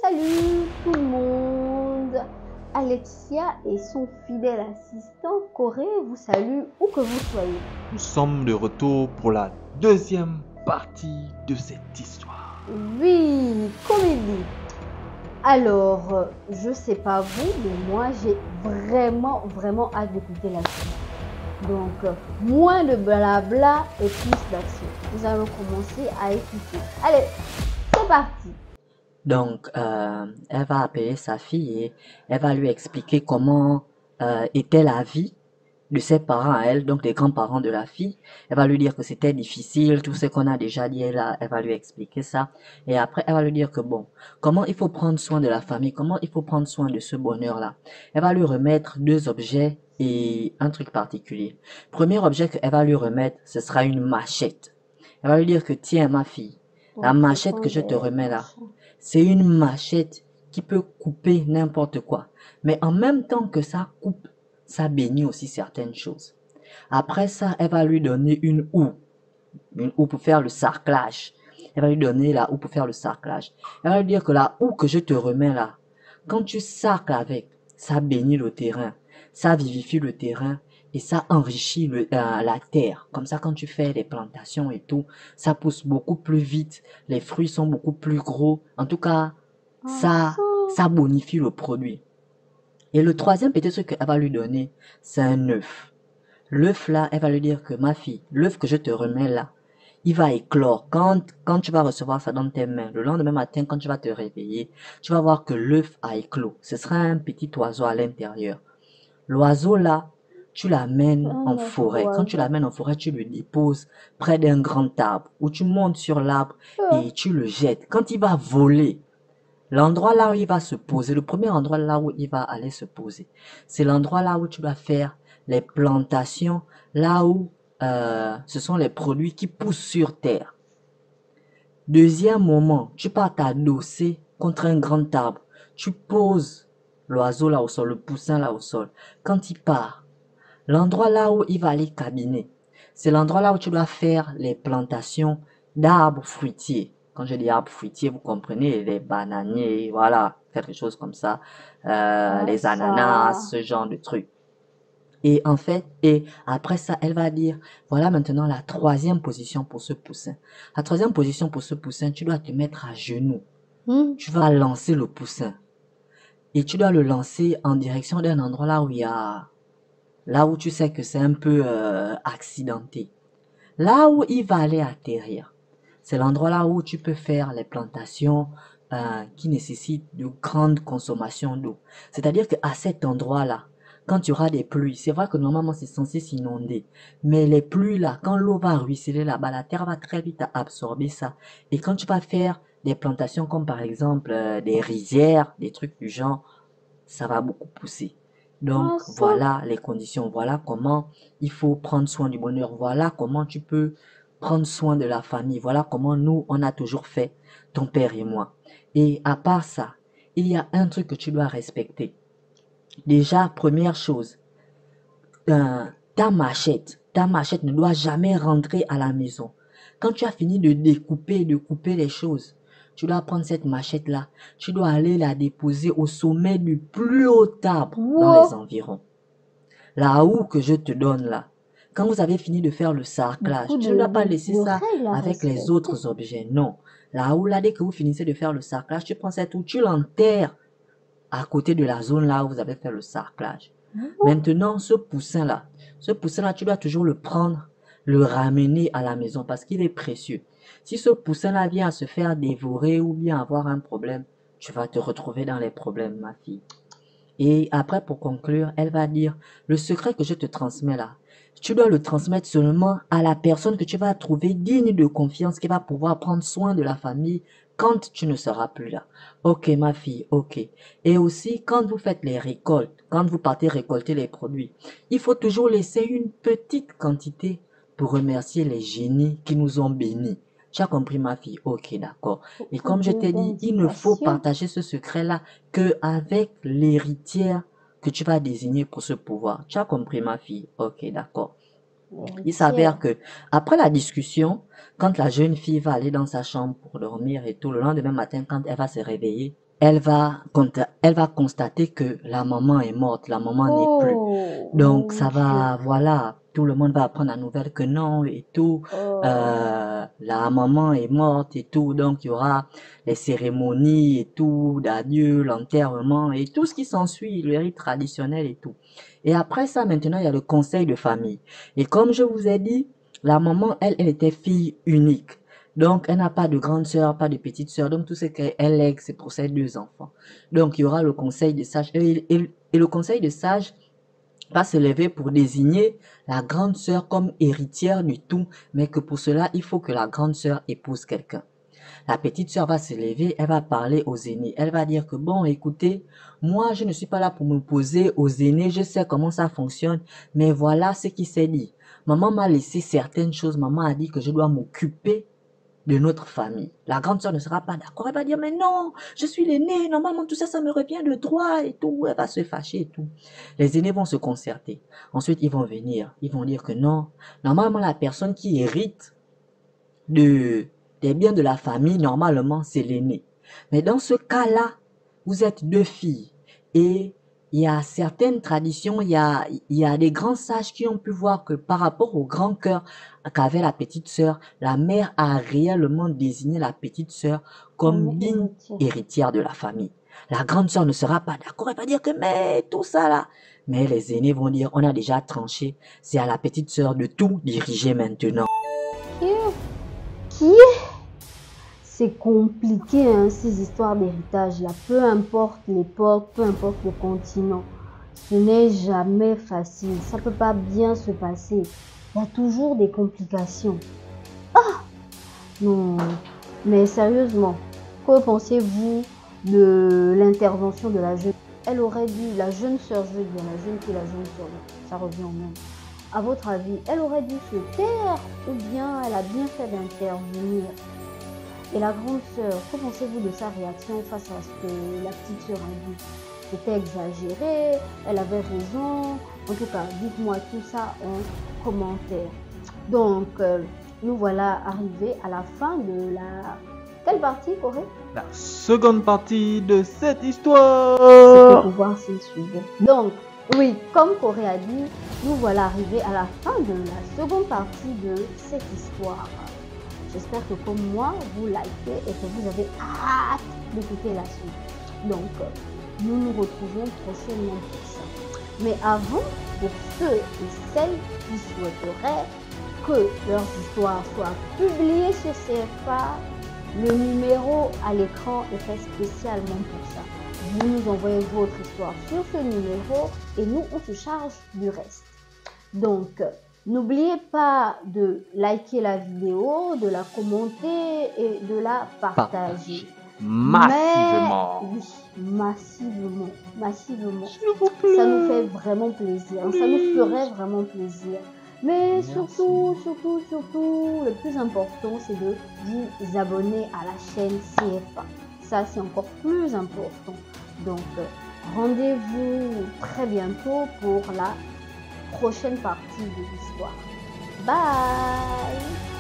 Salut tout le monde. Alexia et son fidèle assistant Corée vous saluent où que vous soyez. Nous sommes de retour pour la deuxième partie de cette histoire. Oui, comédie. Alors, je sais pas vous, mais moi j'ai vraiment hâte d'écouter la suite. Donc, moins de blabla et plus d'action. Nous allons commencer à écouter. Allez, c'est parti. Donc, elle va appeler sa fille et elle va lui expliquer comment était la vie de ses parents à elle, donc les grands-parents de la fille. Elle va lui dire que c'était difficile, tout ce qu'on a déjà dit, elle va lui expliquer ça. Et après, elle va lui dire que bon, comment il faut prendre soin de la famille, comment il faut prendre soin de ce bonheur-là. Elle va lui remettre deux objets et un truc particulier. Premier objet qu'elle va lui remettre, ce sera une machette. Elle va lui dire que tiens, ma fille, la machette que je te remets là, c'est une machette qui peut couper n'importe quoi. Mais en même temps que ça coupe, ça bénit aussi certaines choses. Après ça, elle va lui donner une houe pour faire le sarclage. Elle va lui donner la houe pour faire le sarclage. Elle va lui dire que la houe que je te remets là, quand tu sarcles avec, ça bénit le terrain, ça vivifie le terrain et ça enrichit la terre. Comme ça, quand tu fais des plantations et tout, ça pousse beaucoup plus vite, les fruits sont beaucoup plus gros. En tout cas, ça bonifie le produit. Et le troisième petit truc qu'elle va lui donner, c'est un œuf. L'œuf là, elle va lui dire que ma fille, l'œuf que je te remets là, il va éclore. Quand tu vas recevoir ça dans tes mains, le lendemain matin, quand tu vas te réveiller, tu vas voir que l'œuf a éclos. Ce sera un petit oiseau à l'intérieur. L'oiseau là, tu l'amènes en forêt. Quand tu l'amènes en forêt, tu le déposes près d'un grand arbre, ou tu montes sur l'arbre et tu le jettes. Quand il va voler, l'endroit là où il va se poser, le premier endroit là où il va aller se poser, c'est l'endroit là où tu vas faire les plantations, là où ce sont les produits qui poussent sur terre. Deuxième moment, tu pars t'adosser contre un grand arbre. Tu poses l'oiseau là au sol, le poussin là au sol. Quand il part, l'endroit là où il va aller cabiner, c'est l'endroit là où tu dois faire les plantations d'arbres fruitiers. Quand je dis arbres fruitiers, vous comprenez, les bananiers, voilà, quelque chose comme ça, les ananas, ce genre de trucs. Et en fait, et après ça, elle va dire, voilà maintenant la troisième position pour ce poussin. La troisième position pour ce poussin, tu dois te mettre à genoux. Tu vas lancer le poussin. Et tu dois le lancer en direction d'un endroit là où il y a, là où tu sais que c'est un peu accidenté. Là où il va aller atterrir, c'est l'endroit là où tu peux faire les plantations qui nécessitent de grandes consommations d'eau. C'est-à-dire qu'à cet endroit-là, quand tu auras des pluies, c'est vrai que normalement c'est censé s'inonder, mais les pluies là, quand l'eau va ruisseler là-bas, la terre va très vite absorber ça. Et quand tu vas faire des plantations comme par exemple des rizières, des trucs du genre, ça va beaucoup pousser. Donc voilà les conditions, voilà comment il faut prendre soin du bonheur, voilà comment tu peux prendre soin de la famille, voilà comment nous on a toujours fait, ton père et moi. Et à part ça, il y a un truc que tu dois respecter. Déjà, première chose, ta machette ne doit jamais rentrer à la maison. Quand tu as fini de couper les choses, tu dois prendre cette machette-là, tu dois aller la déposer au sommet du plus haut arbre dans les environs. La houe que je te donne là, quand vous avez fini de faire le sarclage, tu ne dois pas laisser ça avec les autres objets, non. La houe là, dès que vous finissez de faire le sarclage, tu prends cette houe, tu l'enterres à côté de la zone là où vous avez fait le sarclage. Maintenant, ce poussin-là, tu dois toujours le prendre, le ramener à la maison parce qu'il est précieux. Si ce poussin-là vient à se faire dévorer ou bien avoir un problème, tu vas te retrouver dans les problèmes, ma fille. Et après, pour conclure, elle va dire, le secret que je te transmets là, tu dois le transmettre seulement à la personne que tu vas trouver digne de confiance, qui va pouvoir prendre soin de la famille quand tu ne seras plus là. Ok, ma fille, ok. Et aussi, quand vous faites les récoltes, quand vous partez récolter les produits, il faut toujours laisser une petite quantité pour remercier les génies qui nous ont bénis. Tu as compris, ma fille? Ok, d'accord. Et comme je t'ai dit, il ne faut partager ce secret-là qu'avec l'héritière que tu vas désigner pour ce pouvoir. Tu as compris, ma fille? Ok, d'accord. Il s'avère que, après la discussion, quand la jeune fille va aller dans sa chambre pour dormir et tout, le lendemain matin, quand elle va se réveiller, elle va constater que la maman est morte, la maman n'est plus. Oh, Donc, mon ça va, Dieu. voilà, tout le monde va apprendre la nouvelle que non et tout. Oh, La maman est morte et tout. Donc, il y aura les cérémonies et tout, d'adieu, l'enterrement et tout ce qui s'ensuit, le rite traditionnel et tout. Et après ça, maintenant, il y a le conseil de famille. Et comme je vous ai dit, la maman, elle était fille unique. Donc, elle n'a pas de grande sœur, pas de petite sœur. Donc, tout ce qu'elle lègue, c'est pour ses 2 enfants. Donc, il y aura le conseil des sages. Et le conseil des sages va se lever pour désigner la grande sœur comme héritière du tout, mais que pour cela, il faut que la grande sœur épouse quelqu'un. La petite sœur va se lever, elle va parler aux aînés. Elle va dire que bon, écoutez, moi, je ne suis pas là pour m'opposer aux aînés, je sais comment ça fonctionne, mais voilà ce qui s'est dit. Maman m'a laissé certaines choses, maman a dit que je dois m'occuper de notre famille. La grande sœur ne sera pas d'accord. Elle va dire, mais non, je suis l'aînée, normalement tout ça, ça me revient de droit et tout. Elle va se fâcher et tout. Les aînés vont se concerter. Ensuite, ils vont venir. Ils vont dire que non, normalement la personne qui hérite des biens de la famille, normalement, c'est l'aîné. Mais dans ce cas-là, vous êtes 2 filles et il y a certaines traditions, il y a des grands sages qui ont pu voir que par rapport au grand cœur qu'avait la petite sœur, la mère a réellement désigné la petite sœur comme comme digne héritière. héritière de la famille. La grande sœur ne sera pas d'accord, elle va dire que mais tout ça là. Mais les aînés vont dire, on a déjà tranché, c'est à la petite sœur de tout diriger maintenant. Qui C'est compliqué, hein, ces histoires d'héritage-là. Peu importe l'époque, peu importe le continent. Ce n'est jamais facile. Ça ne peut pas bien se passer. Il y a toujours des complications. Ah non. Mais sérieusement, que pensez-vous de l'intervention de la jeune? Elle aurait dû, la jeune sœur, je veux dire, la jeune fille, la jeune sœur, ça revient au même. À votre avis, elle aurait dû se taire ou bien elle a bien fait d'intervenir? Et la grande sœur, que pensez-vous de sa réaction face à ce que la petite sœur a dit? C'était exagéré, elle avait raison. En tout cas, dites-moi tout ça en commentaire. Donc, nous voilà arrivés à la fin de la... Quelle partie, Corée? La seconde partie de cette Pour histoire. pouvoir s'y suivre. Donc, oui, comme Corée a dit, nous voilà arrivés à la fin de la seconde partie de cette histoire. J'espère que comme moi, vous likez et que vous avez hâte d'écouter la suite. Donc, nous nous retrouvons prochainement pour ça. Mais avant, pour ceux et celles qui souhaiteraient que leurs histoires soient publiées sur CFA, le numéro à l'écran est fait spécialement pour ça. Vous nous envoyez votre histoire sur ce numéro et nous, on se charge du reste. Donc, n'oubliez pas de liker la vidéo, de la commenter et de la partager. Massivement. Mais, oui, massivement, massivement. S'il vous plaît. Ça nous fait vraiment plaisir, ça nous ferait vraiment plaisir. Mais Merci. surtout, le plus important, c'est de vous abonner à la chaîne CFA. Ça, c'est encore plus important. Donc, rendez-vous très bientôt pour la prochaine partie de l'histoire. Bye!